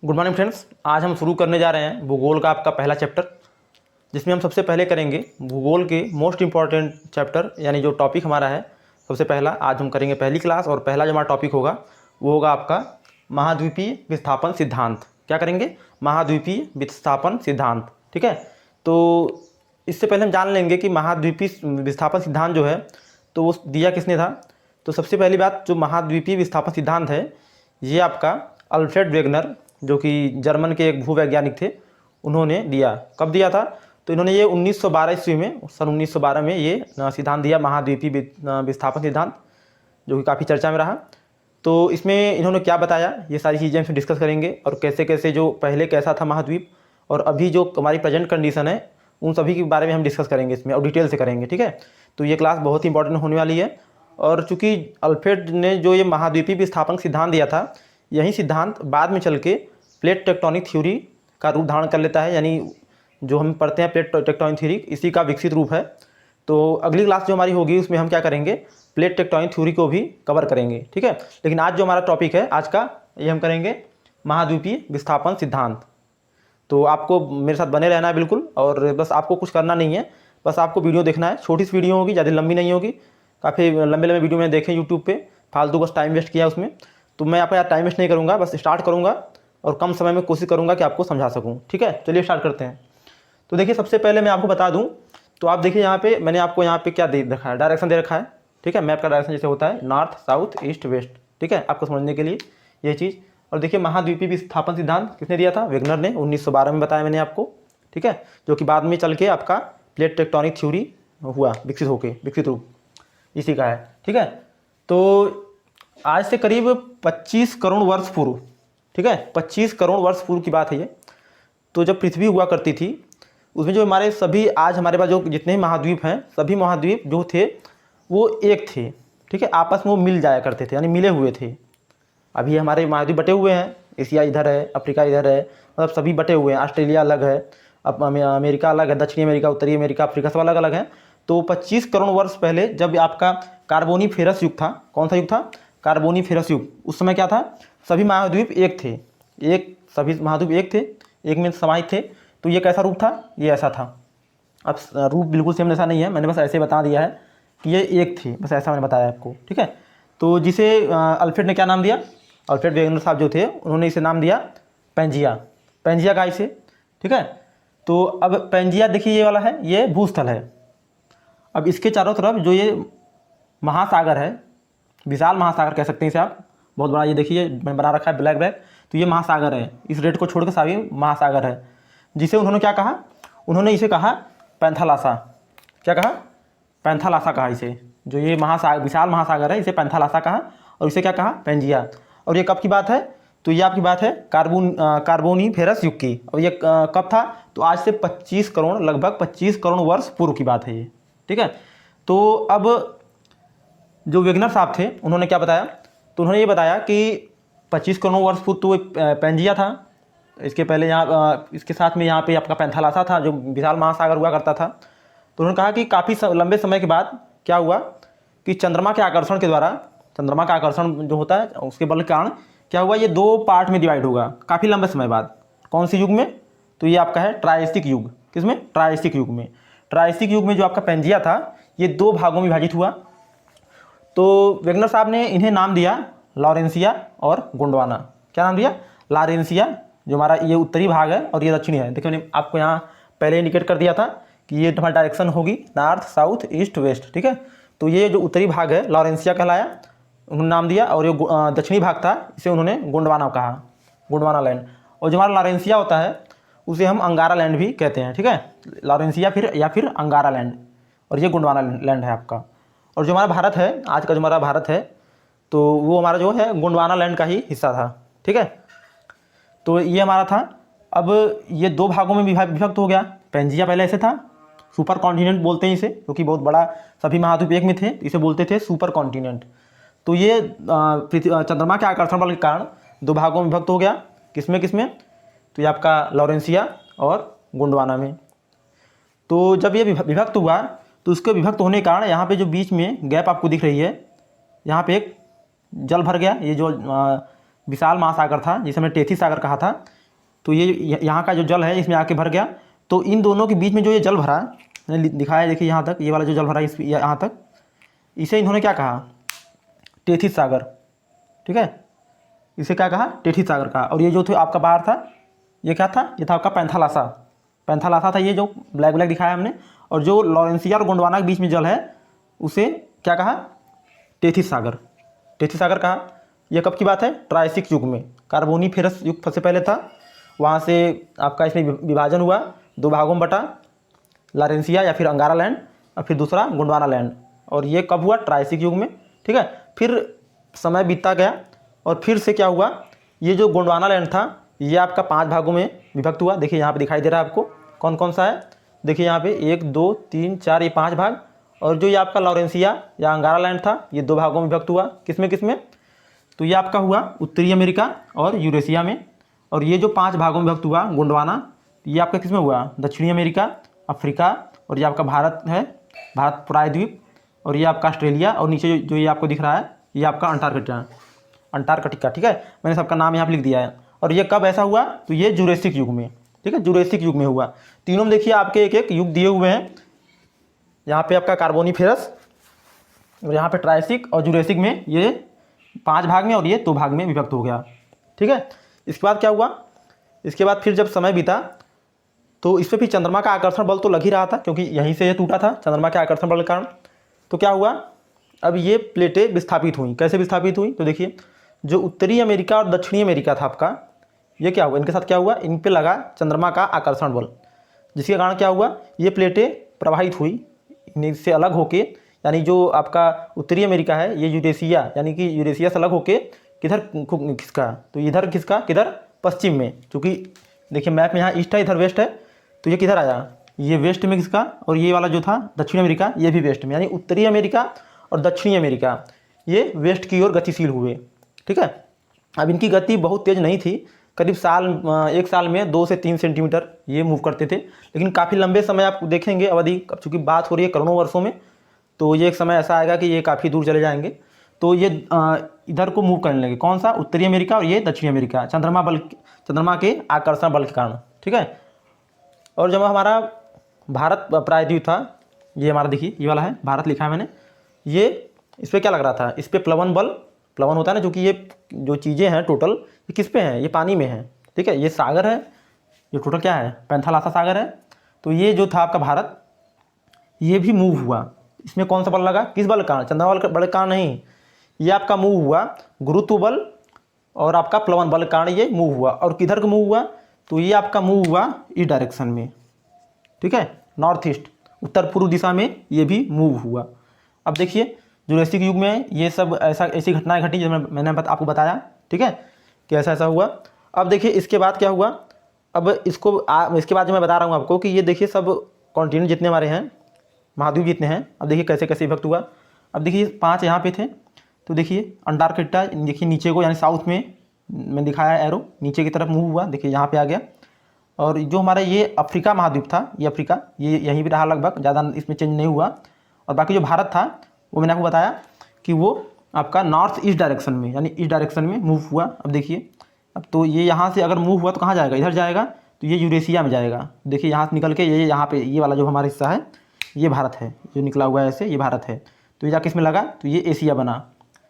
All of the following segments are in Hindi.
Good morning friends. आज हम शुरू करने जा रहे हैं भूगोल का आपका पहला चैप्टर, जिसमें हम सबसे पहले करेंगे भूगोल के मोस्ट इंपॉर्टेंट चैप्टर, यानी जो टॉपिक हमारा है सबसे पहला आज हम करेंगे पहली क्लास। और पहला जो हमारा टॉपिक होगा वो होगा आपका महाद्वीपीय विस्थापन सिद्धांत। क्या करेंगे? महाद्वीपीय विस्थापन सिद्धांत। ठीक है, तो इससे पहले हम जान लेंगे कि महाद्वीपीय विस्थापन सिद्धांत जो है तो वो दिया किसने था। तो सबसे पहली बात, जो महाद्वीपीय विस्थापन सिद्धांत है ये आपका अल्फ्रेड वेगनर, जो कि जर्मन के एक भूवैज्ञानिक थे, उन्होंने दिया। कब दिया था? तो इन्होंने ये 1912 ईस्वी में, सन 1912 में ये सिद्धांत दिया, महाद्वीपीय विस्थापन सिद्धांत, जो कि काफ़ी चर्चा में रहा। तो इसमें इन्होंने क्या बताया, ये सारी चीज़ें हम डिस्कस करेंगे, और कैसे कैसे जो पहले कैसा था महाद्वीप और अभी जो हमारी प्रेजेंट कंडीशन है उन सभी के बारे में हम डिस्कस करेंगे इसमें, और डिटेल से करेंगे। ठीक है, तो ये क्लास बहुत ही इंपॉर्टेंट होने वाली है। और चूँकि अल्फ्रेड ने जो ये महाद्वीपीय विस्थापन सिद्धांत दिया था, यही सिद्धांत बाद में चल के प्लेट टेक्टोनिक थ्योरी का रूप धारण कर लेता है, यानी जो हम पढ़ते हैं प्लेट टेक्टोनिक थ्योरी, इसी का विकसित रूप है। तो अगली क्लास जो हमारी होगी उसमें हम क्या करेंगे, प्लेट टेक्टोनिक थ्योरी को भी कवर करेंगे। ठीक है, लेकिन आज जो हमारा टॉपिक है आज का, ये हम करेंगे महाद्वीपीय विस्थापन सिद्धांत। तो आपको मेरे साथ बने रहना है बिल्कुल, और बस आपको कुछ करना नहीं है, बस आपको वीडियो देखना है। छोटी सी वीडियो होगी, ज़्यादा लंबी नहीं होगी। काफ़ी लंबे लंबे वीडियो मैंने देखे यूट्यूब पे, फालतू बस टाइम वेस्ट किया उसमें। तो मैं आपका टाइम वेस्ट नहीं करूँगा, बस स्टार्ट करूँगा और कम समय में कोशिश करूँगा कि आपको समझा सकूँ। ठीक है, चलिए स्टार्ट करते हैं। तो देखिए, सबसे पहले मैं आपको बता दूँ, तो आप देखिए यहाँ पे मैंने आपको यहाँ पे क्या दे रखा है, डायरेक्शन दे रखा है। ठीक है, मैप का डायरेक्शन जैसे होता है नॉर्थ साउथ ईस्ट वेस्ट। ठीक है, आपको समझने के लिए ये चीज़। और देखिए, महाद्वीपीय विस्थापन सिद्धांत किसने दिया था? वेगनर ने 1912 में बताया मैंने आपको। ठीक है, जो कि बाद में चल के आपका प्लेट टेक्टोनिक थ्योरी हुआ, विकसित रूप इसी का है। ठीक है, तो आज से करीब 25 करोड़ वर्ष पूर्व, ठीक है, 25 करोड़ वर्ष पूर्व की बात है ये। तो जब पृथ्वी हुआ करती थी, उसमें जो हमारे सभी आज हमारे पास जो जितने महाद्वीप हैं, सभी महाद्वीप जो थे वो एक थे। ठीक है, आपस में वो मिल जाया करते थे, यानी मिले हुए थे। अभी हमारे महाद्वीप बटे हुए हैं, एशिया इधर है, अफ्रीका इधर है, मतलब सभी बटे हुए हैं। ऑस्ट्रेलिया अलग है, अब अमेरिका अलग है, दक्षिणी अमेरिका, उत्तरी अमेरिका, अफ्रीका सब अलग अलग हैं। तो 25 करोड़ वर्ष पहले जब आपका कार्बोनीफेरस युग था, कौन सा युग था? कार्बोनीफेरस युग। उस समय क्या था? सभी महाद्वीप एक थे, सभी महाद्वीप एक थे, एक में समाहित थे। तो ये कैसा रूप था? ये ऐसा था। अब रूप बिल्कुल सेम ऐसा नहीं है, मैंने बस ऐसे बता दिया है कि ये एक थे, बस ऐसा मैंने बताया आपको। ठीक है, तो जिसे अल्फ्रेड ने क्या नाम दिया, अल्फ्रेड वेगनर साहब जो थे उन्होंने इसे नाम दिया पेंजिया गाय से। ठीक है, तो अब पेंजिया देखिए ये वाला है, ये भूस्थल है। अब इसके चारों तरफ जो ये महासागर है, विशाल महासागर कह सकते हैं इसे आप, बहुत बड़ा, ये देखिए मैं बना रखा है ब्लैक ब्लैक, तो ये महासागर है। इस रेड को छोड़कर सभी महासागर है, जिसे उन्होंने क्या कहा? उन्होंने इसे कहा पैंथालासा। क्या कहा? पैंथालासा कहा इसे। जो ये महासागर, विशाल महासागर है, इसे पैंथालासा कहा, और इसे क्या कहा? पेंजिया। और ये कब की बात है? तो ये आपकी बात है कार्बोनीफेरस युग की। और ये कब था? तो आज से 25 करोड़, लगभग 25 करोड़ वर्ष पूर्व की बात है ये। ठीक है, तो अब जो वेगनर साहब थे उन्होंने क्या बताया? तो उन्होंने ये बताया कि 25 करोड़ वर्ष पूर्व तो पेंजिया था, इसके पहले यहाँ इसके साथ में यहाँ पे आपका पैंथालासा था, जो विशाल महासागर हुआ करता था। तो उन्होंने कहा कि काफ़ी लंबे समय के बाद क्या हुआ कि चंद्रमा के आकर्षण के द्वारा, चंद्रमा का आकर्षण जो होता है उसके बल के कारण क्या हुआ, ये दो पार्ट में डिवाइड होगा काफ़ी लंबे समय बाद। कौन सी युग में? तो ये आपका है ट्रायसिक युग। किसमें? ट्रायसिक युग में। ट्रायसिक युग में जो आपका पेंजिया था ये दो भागों में विभाजित हुआ। तो वेगनर साहब ने इन्हें नाम दिया लॉरेंसिया और गोंडवाना। क्या नाम दिया? लॉरेंसिया, जो हमारा ये उत्तरी भाग है, और ये दक्षिणी है। देखिए मैंने आपको यहाँ पहले इंडिकेट कर दिया था कि ये हमारी डायरेक्शन होगी नॉर्थ साउथ ईस्ट वेस्ट। ठीक है, तो ये जो उत्तरी भाग है लॉरेंसिया कहलाया, उन्होंने नाम दिया, और ये दक्षिणी भाग था इसे उन्होंने गोंडवाना कहा, गोंडवाना लैंड। और जो हमारा लॉरेंसिया होता है उसे हम अंगारा लैंड भी कहते हैं। ठीक है, लॉरेंसिया या फिर अंगारा लैंड, और ये गोंडवाना लैंड है आपका। और जो हमारा भारत है, आज का जो हमारा भारत है, तो वो हमारा जो है गोंडवाना लैंड का ही हिस्सा था। ठीक है, तो ये हमारा था। अब ये दो भागों में विभक्त हो गया। पेंजिया पहले ऐसे था, सुपर कॉन्टिनेंट बोलते हैं इसे, क्योंकि बहुत बड़ा, सभी महाद्वीप एक में थे, इसे बोलते थे सुपर कॉन्टिनेंट। तो ये चंद्रमा के आकर्षण बल के कारण दो भागों में विभक्त हो गया। किसमें? तो ये आपका लॉरेंसिया और गोंडवाना में। तो जब ये विभक्त हुआ, तो उसके विभक्त होने के कारण यहाँ पे जो बीच में गैप आपको दिख रही है, यहाँ पे एक जल भर गया। ये जो विशाल महासागर था जिसे हमने टेथी सागर कहा था। तो ये यहाँ का जो जल है इसमें आके भर गया। तो इन दोनों के बीच में जो ये जल भरा, मैंने दिखाया देखिए यहाँ तक, ये वाला जो जल भरा इस यहाँ तक, इसे इन्होंने क्या कहा, टेथी सागर। ठीक है, इसे क्या कहा, टेथी सागर कहा। और ये जो था आपका बाहर था, ये क्या था, ये था आपका पैंथालासा। पैंथालासा था ये जो ब्लैक ब्लैक दिखाया हमने। और जो लॉरेंसिया और गोंडवाना के बीच में जल है उसे क्या कहा, टेथी सागर। टेथी सागर कहा। यह कब की बात है, ट्रायसिक युग में, कार्बोनीफेरस युग सबसे पहले था। वहाँ से आपका इसमें विभाजन हुआ, 2 भागों में बटा, लॉरेंसिया या फिर अंगारा लैंड और फिर दूसरा गोंडवाना लैंड। और ये कब हुआ, ट्रायसिक युग में। ठीक है, फिर समय बीतता गया और फिर से क्या हुआ, ये जो गोंडवाना लैंड था ये आपका 5 भागों में विभक्त हुआ। देखिए यहाँ पे दिखाई दे रहा है आपको कौन कौन सा है, देखिए यहाँ पे 1 2 3 4 ये 5 भाग। और जो ये आपका लॉरेंसिया या अंगारा लैंड था ये 2 भागों में विभक्त हुआ। किसमें किसमें, तो ये आपका हुआ उत्तरी अमेरिका और यूरेशिया में। और ये जो 5 भागों में विभक्त हुआ गोंडवाना, ये आपका किसमें हुआ, दक्षिणी अमेरिका, अफ्रीका, और ये आपका भारत है, भारत प्रायद्वीप, और ये आपका ऑस्ट्रेलिया, और नीचे जो ये आपको दिख रहा है ये आपका अंटार्कटिका। ठीक है, मैंने सबका नाम यहाँ पर लिख दिया है। और ये कब ऐसा हुआ, तो ये जुरेसिक युग में। ठीक है, जुरेसिक युग में हुआ। तीनों में देखिए आपके एक एक युग दिए हुए हैं। यहाँ पे आपका कार्बोनीफेरस, और यहाँ पे ट्रायसिक और जुरेसिक में ये 5 भाग में और ये 2 भाग में विभक्त हो गया। ठीक है, इसके बाद क्या हुआ, इसके बाद फिर जब समय बीता तो इस पर भी चंद्रमा का आकर्षण बल तो लग ही रहा था, क्योंकि यहीं से ये टूटा था चंद्रमा के आकर्षण बल के कारण। तो क्या हुआ, अब ये प्लेटें विस्थापित हुई। कैसे विस्थापित हुई, तो देखिए जो उत्तरी अमेरिका और दक्षिणी अमेरिका था आपका, ये क्या हुआ, इनके साथ क्या हुआ, इन पे लगा चंद्रमा का आकर्षण बल, जिसके कारण क्या हुआ, ये प्लेटें प्रवाहित हुई इनसे अलग होके। यानी जो आपका उत्तरी अमेरिका है ये यूरेशिया, यानी कि यूरेशिया से अलग होके किधर खिसका, तो इधर खिसका, किधर, पश्चिम में। क्योंकि देखिए मैप में यहाँ ईस्ट है, इधर वेस्ट है, तो ये किधर आया, ये वेस्ट में खिसका। और ये वाला जो था दक्षिण अमेरिका ये भी वेस्ट में, यानी उत्तरी अमेरिका और दक्षिणी अमेरिका ये वेस्ट की ओर गतिशील हुए। ठीक है, अब इनकी गति बहुत तेज़ नहीं थी, करीब एक साल में 2 से 3 सेंटीमीटर ये मूव करते थे। लेकिन काफ़ी लंबे समय आप देखेंगे अवधि, चूँकि बात हो रही है करोड़ों वर्षों में, तो ये एक समय ऐसा आएगा कि ये काफ़ी दूर चले जाएंगे। तो ये इधर को मूव करने लगे, कौन सा, उत्तरी अमेरिका और ये दक्षिणी अमेरिका, चंद्रमा के आकर्षण बल के कारण। ठीक है, और जब हमारा भारत प्रायद्वीप था, ये हमारा देखिए ये वाला है, भारत लिखा है मैंने, ये इस पर क्या लग रहा था, इस पर प्लवन बल, प्लवन होता है ना, क्योंकि ये जो चीज़ें हैं टोटल ये किस पे हैं, ये पानी में है। ठीक है, ये सागर है, ये टोटल क्या है, पैंथालासा सागर है। तो ये जो था आपका भारत, ये भी मूव हुआ। इसमें कौन सा बल लगा, किस बल का, चंद्रमा बल का, बल का नहीं, ये आपका मूव हुआ गुरुत्व बल और आपका प्लवन बल के कारण ये मूव हुआ। और किधर को मूव हुआ, तो ये आपका मूव हुआ इस डायरेक्शन में। ठीक है, नॉर्थ ईस्ट, उत्तर पूर्व दिशा में ये भी मूव हुआ। अब देखिए जुरासिक युग में ये सब ऐसी घटनाएं घटी जो मैंने आपको बताया। ठीक है, कि ऐसा हुआ। अब देखिए इसके बाद क्या हुआ, अब इसके बाद जो मैं बता रहा हूँ आपको कि ये देखिए सब कॉन्टिनेंट जितने हमारे हैं, महाद्वीप जितने हैं, अब देखिए कैसे कैसे विभक्त हुआ। अब देखिए 5 यहाँ पे थे, तो देखिए अंटार्कटिका, देखिए नीचे को, यानी साउथ में मैं दिखाया एरो, नीचे की तरफ मूव हुआ, देखिए यहाँ पे आ गया। और जो हमारा ये अफ्रीका महाद्वीप था, ये अफ्रीका ये यहीं पे रहा लगभग, ज़्यादा इसमें चेंज नहीं हुआ। और बाकी जो भारत था वो मैंने आपको बताया कि वो आपका नॉर्थ ईस्ट डायरेक्शन में, यानी इस डायरेक्शन में मूव हुआ। अब देखिए, अब तो ये यहाँ से अगर मूव हुआ तो कहाँ जाएगा, इधर जाएगा, तो ये यूरेशिया में जाएगा। देखिए यहाँ से निकल के ये यहाँ पे ये वाला जो हमारा हिस्सा है ये भारत है, जो निकला हुआ है ऐसे, ये भारत है। तो ये जाके इसमें लगा तो ये एशिया बना,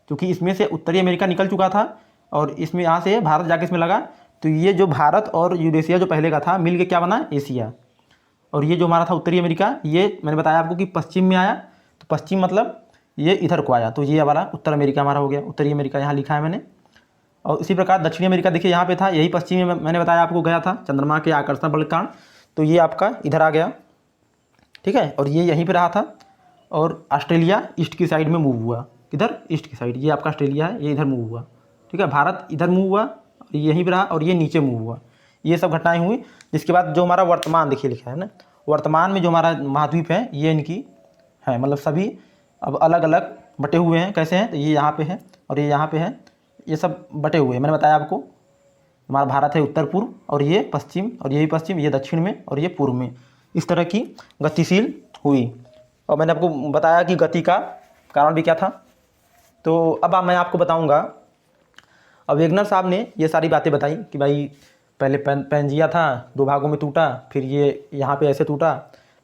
क्योंकि इसमें से उत्तरी अमेरिका निकल चुका था और इसमें यहाँ से भारत जाके इसमें लगा। तो ये जो भारत और यूरेशिया जो पहले का था मिल के क्या बना, एशिया। और ये जो हमारा था उत्तरी अमेरिका, ये मैंने बताया आपको कि पश्चिम में आया, तो पश्चिम मतलब ये इधर को आया, तो ये हमारा उत्तर अमेरिका हमारा हो गया। उत्तरी अमेरिका यहाँ लिखा है मैंने। और इसी प्रकार दक्षिणी अमेरिका देखिए यहाँ पे था, यही पश्चिम में मैंने बताया आपको गया था चंद्रमा के आकर्षण बल के कारण, तो ये आपका इधर आ गया। ठीक है, और ये यहीं पे रहा था। और ऑस्ट्रेलिया ईस्ट की साइड में मूव हुआ, किधर, ईस्ट की साइड, ये आपका ऑस्ट्रेलिया है, ये इधर मूव हुआ। ठीक है, भारत इधर मूव हुआ, यहीं पर रहा, और ये नीचे मूव हुआ। ये सब घटनाएँ हुई। जिसके बाद जो हमारा वर्तमान देखिए लिखा है ना, वर्तमान में जो हमारा महाद्वीप है ये इनकी है, मतलब सभी अब अलग अलग बटे हुए हैं। कैसे हैं, तो ये यहाँ पे है और ये यहाँ पे है, ये सब बटे हुए हैं। मैंने बताया आपको हमारा भारत है उत्तर पूर्व, और ये पश्चिम, और ये भी पश्चिम, ये दक्षिण में, और ये पूर्व में, इस तरह की गतिशील हुई। और मैंने आपको बताया कि गति का कारण भी क्या था। तो अब मैं आपको बताऊंगा अब वेगनर साहब ने ये सारी बातें बताई कि भाई पहले पेंजिया था, 2 भागों में टूटा, फिर ये यहाँ पे ऐसे टूटा,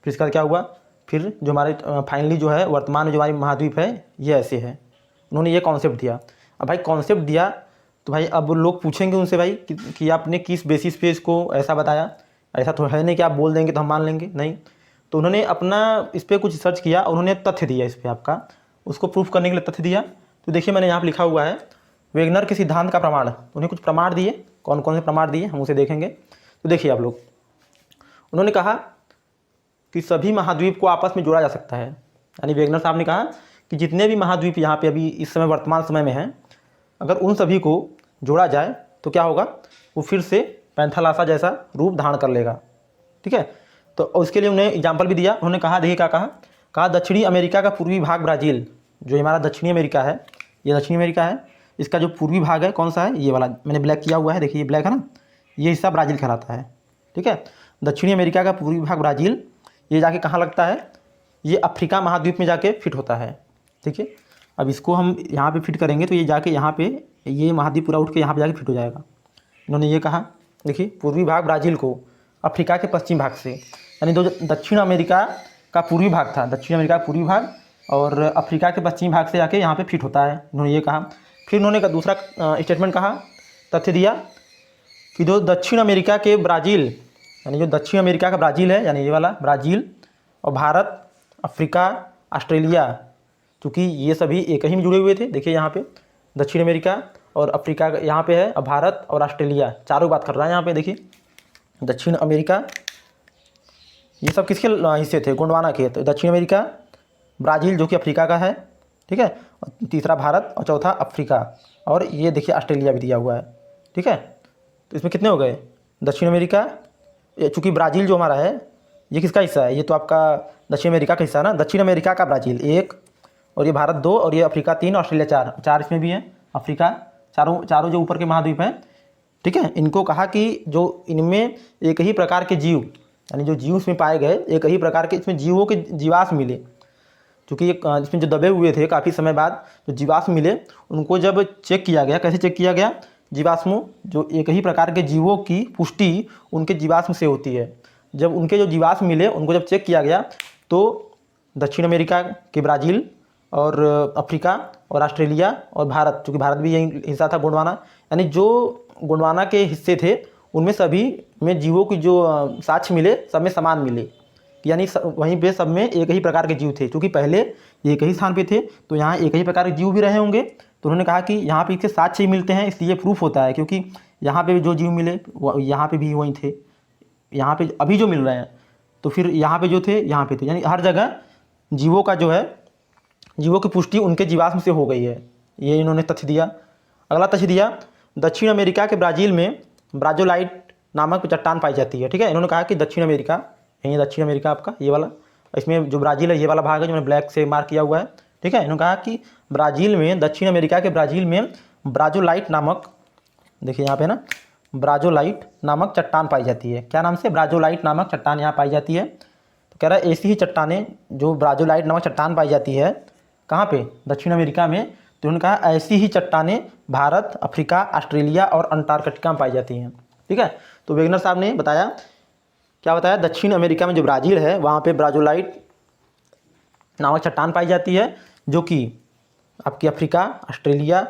फिर इसका क्या हुआ, फिर जो हमारे फाइनली जो है वर्तमान में जो हमारी महाद्वीप है ये ऐसे है। उन्होंने ये कॉन्सेप्ट दिया। अब भाई कॉन्सेप्ट दिया तो भाई अब लोग पूछेंगे उनसे भाई कि आपने किस बेसिस पे इसको ऐसा बताया, ऐसा तो है नहीं कि आप बोल देंगे तो हम मान लेंगे, नहीं। तो उन्होंने अपना इस पर कुछ सर्च किया, उन्होंने तथ्य दिया इस पर आपका, उसको प्रूफ करने के लिए तथ्य दिया। तो देखिए मैंने यहाँ पर लिखा हुआ है वेगनर के सिद्धांत का प्रमाण। उन्हें कुछ प्रमाण दिए, कौन कौन से प्रमाण दिए हम उसे देखेंगे। तो देखिए आप लोग, उन्होंने कहा कि सभी महाद्वीप को आपस में जोड़ा जा सकता है। यानी वेगनर साहब ने कहा कि जितने भी महाद्वीप यहाँ पे अभी इस समय वर्तमान समय में हैं, अगर उन सभी को जोड़ा जाए तो क्या होगा, वो फिर से पैंथालासा जैसा रूप धारण कर लेगा। ठीक है, तो उसके लिए उन्हें एग्जाम्पल भी दिया। उन्होंने कहा, देखिए क्या कहा दक्षिणी अमेरिका का पूर्वी भाग ब्राज़ील, जो हमारा दक्षिणी अमेरिका है, ये दक्षिणी अमेरिका है, इसका जो पूर्वी भाग है कौन सा है, ये वाला मैंने ब्लैक किया हुआ है, देखिए ये ब्लैक है ना, ये हिस्सा ब्राज़ील कहलाता है। ठीक है, दक्षिणी अमेरिका का पूर्वी भाग ब्राज़ील, ये जाके कहाँ लगता है, ये अफ्रीका महाद्वीप में जाके फिट होता है। ठीक है, अब इसको हम यहाँ पे फिट करेंगे तो ये जाके यहाँ पे ये महाद्वीप पूरा उठ के यहाँ पे जाके फिट हो जाएगा। इन्होंने ये कहा, देखिए पूर्वी भाग ब्राज़ील को अफ्रीका के पश्चिम भाग से, यानी जो दक्षिण अमेरिका का पूर्वी भाग था, दक्षिण अमेरिका का पूर्वी भाग और अफ्रीका के पश्चिमी भाग से जाके यहाँ पे फिट होता है, इन्होंने ये कहा। फिर उन्होंने दूसरा स्टेटमेंट कहा, तथ्य दिया कि जो दक्षिण अमेरिका के ब्राज़ील, यानी जो दक्षिण अमेरिका का ब्राज़ील है, यानी ये वाला ब्राज़ील और भारत, अफ्रीका, ऑस्ट्रेलिया, क्योंकि ये सभी एक ही में जुड़े हुए थे। देखिए यहाँ पे दक्षिण अमेरिका और अफ्रीका यहाँ पे है, और भारत और ऑस्ट्रेलिया चारों बात कर रहा है यहाँ पे। देखिए दक्षिण अमेरिका, ये सब किसके हिस्से थे, गोंडवाना के। तो दक्षिण अमेरिका, ब्राज़ील जो कि अफ्रीका का है, ठीक है, और तीसरा भारत और चौथा अफ्रीका, और ये देखिए ऑस्ट्रेलिया भी दिया हुआ है। ठीक है, तो इसमें कितने हो गए, दक्षिण अमेरिका, चूँकि ब्राज़ील जो हमारा है ये किसका हिस्सा है, ये तो आपका दक्षिण अमेरिका का हिस्सा है ना, दक्षिण अमेरिका का ब्राज़ील 1, और ये भारत 2, और ये अफ्रीका 3, ऑस्ट्रेलिया 4 इसमें भी है, अफ्रीका, चारों जो ऊपर के महाद्वीप हैं। ठीक है, इनको कहा कि जो इनमें एक ही प्रकार के जीव, यानी जो जीव इसमें पाए गए, एक ही प्रकार के इसमें जीवों के जीवाश्म मिले, क्योंकि ये इसमें जो दबे हुए थे काफ़ी समय बाद जो जीवाश्म मिले, उनको जब चेक किया गया, कैसे चेक किया गया, जीवाश्मों, जो एक ही प्रकार के जीवों की पुष्टि उनके जीवाश्म से होती है। जब उनके जो जीवाश्म मिले उनको जब चेक किया गया तो दक्षिण अमेरिका के ब्राज़ील और अफ्रीका और ऑस्ट्रेलिया और भारत, चूँकि भारत भी यही हिस्सा था गोंडवाना, यानी जो गोंडवाना के हिस्से थे उनमें सभी में जीवों की जो साक्ष्य मिले सब में समान मिले, यानी वहीं पे सब में एक ही प्रकार के जीव थे। क्योंकि पहले एक ही स्थान पे थे तो यहाँ एक ही प्रकार के जीव भी रहे होंगे, तो उन्होंने कहा कि यहाँ पे इसके साक्ष्य ही मिलते हैं, इसलिए प्रूफ होता है, क्योंकि यहाँ पे जो जीव मिले यहाँ पे भी वही थे, यहाँ पे अभी जो मिल रहे हैं तो फिर यहाँ पे जो थे यहाँ पे थे, यानी हर जगह जीवों का जो है, जीवों की पुष्टि उनके जीवाश्म से हो गई है। ये इन्होंने तथ्य दिया। अगला तथ्य दिया, दक्षिण अमेरिका के ब्राज़ील में ब्राज़ोलाइट नामक चट्टान पाई जाती है। ठीक है, इन्होंने कहा कि दक्षिण अमेरिका, यही दक्षिण अमेरिका आपका ये वाला, इसमें जो ब्राज़ील है ये वाला भाग है जो मैंने ब्लैक से मार्क किया हुआ है। ठीक है, इन्होंने कहा कि ब्राज़ील में, दक्षिण अमेरिका के ब्राज़ील में ब्राज़ोलाइट नामक, देखिए यहाँ पे ना, ब्राज़ोलाइट नामक चट्टान पाई जाती है। क्या नाम से, ब्राज़ोलाइट नामक चट्टान यहाँ पाई जाती है। तो कह रहा है ऐसी ही चट्टानें जो ब्राज़ोलाइट नामक चट्टान पाई जाती है कहाँ पे, दक्षिण अमेरिका में। तो उन्होंने कहा ऐसी ही चट्टानें भारत, अफ्रीका, ऑस्ट्रेलिया और अंटार्कटिका में पाई जाती हैं। ठीक है, तो वेगनर साहब ने बताया, क्या बताया, दक्षिण अमेरिका में जो ब्राज़ील है वहाँ पे ब्राज़ोलाइट नामक चट्टान पाई जाती है, जो कि आपकी अफ्रीका, ऑस्ट्रेलिया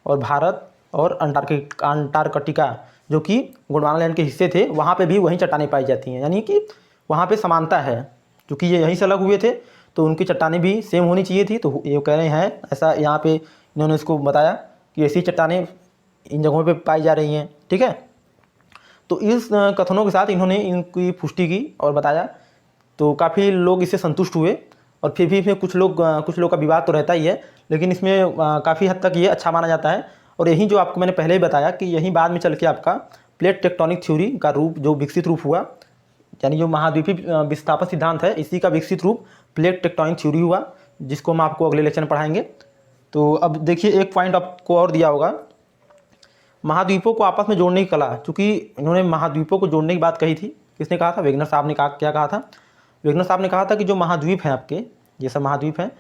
और भारत और अंटार्कटिका जो कि गोंडवाना लैंड के हिस्से थे वहाँ पे भी वही चट्टानें पाई जाती हैं। यानी कि वहाँ पे समानता है, क्योंकि ये यहीं से अलग हुए थे तो उनकी चट्टानें भी सेम होनी चाहिए थी। तो ये कह रहे हैं ऐसा, यहाँ पे इन्होंने इसको बताया कि ऐसी चट्टानें इन जगहों पे पाई जा रही हैं। ठीक है, तो इस कथनों के साथ इन्होंने इनकी पुष्टि की और बताया, तो काफ़ी लोग इससे संतुष्ट हुए। और फिर भी इसमें कुछ लोग का विवाद तो रहता ही है, लेकिन इसमें काफ़ी हद तक ये अच्छा माना जाता है। और यही जो आपको मैंने पहले ही बताया कि यही बाद में चल के आपका प्लेट टेक्टोनिक थ्योरी का रूप जो विकसित रूप हुआ, यानी जो महाद्वीपीय विस्थापन सिद्धांत है इसी का विकसित रूप प्लेट टेक्टोनिक थ्योरी हुआ, जिसको हम आपको अगले लेक्चर में पढ़ाएंगे। तो अब देखिए एक पॉइंट आपको और दिया होगा, महाद्वीपों को आपस में जोड़ने की कला। चूँकि इन्होंने महाद्वीपों को जोड़ने की बात कही थी, किसने कहा था, वेगनर साहब ने कहा। क्या कहा था, वेगनर साहब ने कहा था कि जो महाद्वीप हैं आपके, ये सब महाद्वीप हैं,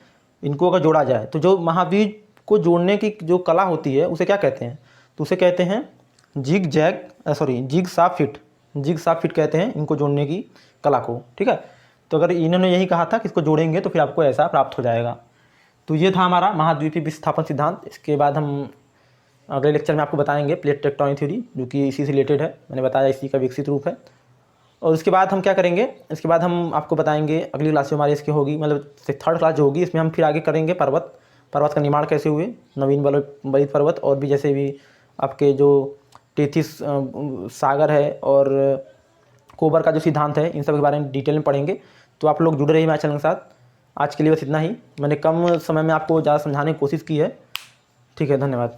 इनको अगर जोड़ा जाए तो जो महाद्वीप को जोड़ने की जो कला होती है उसे क्या कहते हैं, तो उसे कहते हैं जिग साफ फिट कहते हैं इनको जोड़ने की कला को। ठीक है, तो अगर इन्होंने यही कहा था कि इसको जोड़ेंगे तो फिर आपको ऐसा प्राप्त हो जाएगा। तो ये था हमारा महाद्वीपीय विस्थापन सिद्धांत। इसके बाद हम अगले लेक्चर में आपको बताएंगे प्लेट टेक्टोनिक थ्योरी, जो कि इसी से रिलेटेड है, मैंने बताया इसी का विकसित रूप है। और उसके बाद हम क्या करेंगे, इसके बाद हम आपको बताएंगे अगली क्लास जो हमारी इसकी होगी, मतलब थर्ड क्लास जो होगी, इसमें हम फिर आगे करेंगे पर्वत का निर्माण कैसे हुए, नवीन बलित पर्वत, और भी जैसे भी आपके जो टेथिस सागर है और कोबर का जो सिद्धांत है, इन सब के बारे में डिटेल में पढ़ेंगे। तो आप लोग जुड़े रहिए मेरे चैनल के साथ। आज के लिए बस इतना ही, मैंने कम समय में आपको ज़्यादा समझाने की कोशिश की है। ठीक है, धन्यवाद।